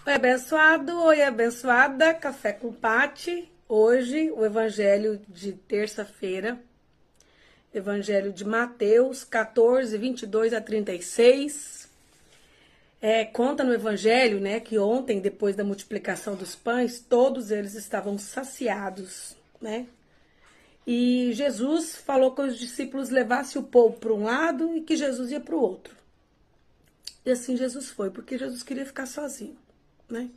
Oi, abençoado, oi, abençoada, Café com Pati. Hoje, o evangelho de terça-feira, evangelho de Mateus 14, 22 a 36. Conta no evangelho, né, que ontem, depois da multiplicação dos pães, todos eles estavam saciados, né? E Jesus falou que os discípulos levassem o povo para um lado e que Jesus ia para o outro. E assim Jesus foi, porque Jesus queria ficar sozinho, né?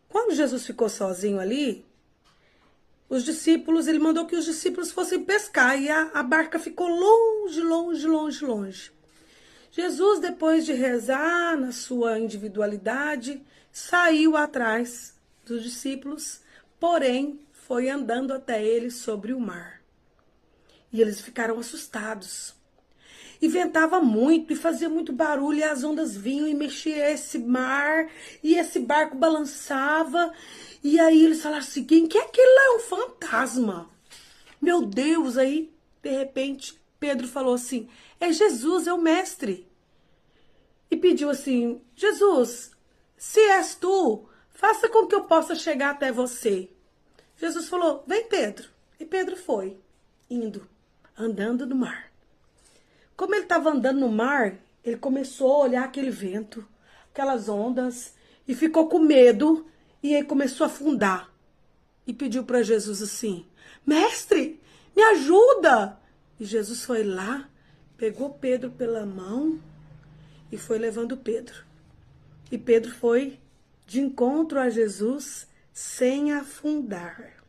Quando Jesus ficou sozinho ali, ele mandou que os discípulos fossem pescar e a barca ficou longe, longe, longe, longe. Jesus, depois de rezar na sua individualidade, saiu atrás dos discípulos, porém foi andando até eles sobre o mar. E eles ficaram assustados. E ventava muito e fazia muito barulho, e as ondas vinham e mexiam esse mar, e esse barco balançava. E aí eles falaram assim: quem que é aquele lá? É um fantasma. Meu Deus! Aí, de repente, Pedro falou assim: é Jesus, é o mestre. E pediu assim: Jesus, se és tu, faça com que eu possa chegar até você. Jesus falou: vem, Pedro. E Pedro foi, indo, andando no mar. Como ele estava andando no mar, ele começou a olhar aquele vento, aquelas ondas, e ficou com medo, e aí começou a afundar. E pediu para Jesus assim: mestre, me ajuda! E Jesus foi lá, pegou Pedro pela mão e foi levando Pedro. E Pedro foi de encontro a Jesus sem afundar.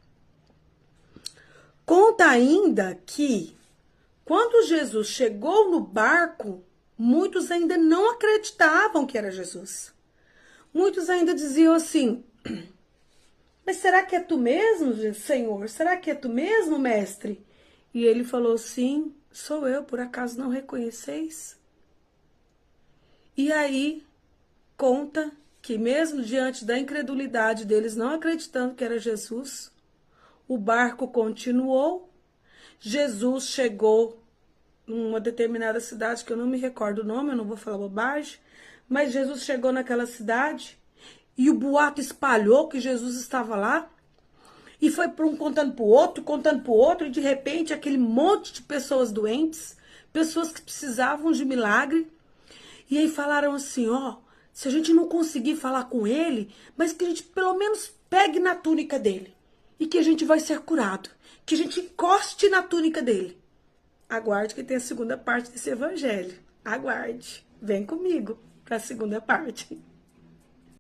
Conta ainda que quando Jesus chegou no barco, muitos ainda não acreditavam que era Jesus. Muitos ainda diziam assim: mas será que é tu mesmo, Senhor? Será que é tu mesmo, mestre? E ele falou: sim, sou eu, por acaso não reconheceis? E aí conta que mesmo diante da incredulidade deles, não acreditando que era Jesus, o barco continuou. Jesus chegou numa determinada cidade, que eu não me recordo o nome, eu não vou falar bobagem, mas Jesus chegou naquela cidade e o boato espalhou que Jesus estava lá, e foi para um contando para o outro, e de repente aquele monte de pessoas doentes, pessoas que precisavam de milagre, e aí falaram assim: ó, se a gente não conseguir falar com ele, mas que a gente pelo menos pegue na túnica dele, e que a gente vai ser curado, que a gente encoste na túnica dele. Aguarde que tem a segunda parte desse evangelho. Aguarde. Vem comigo para a segunda parte.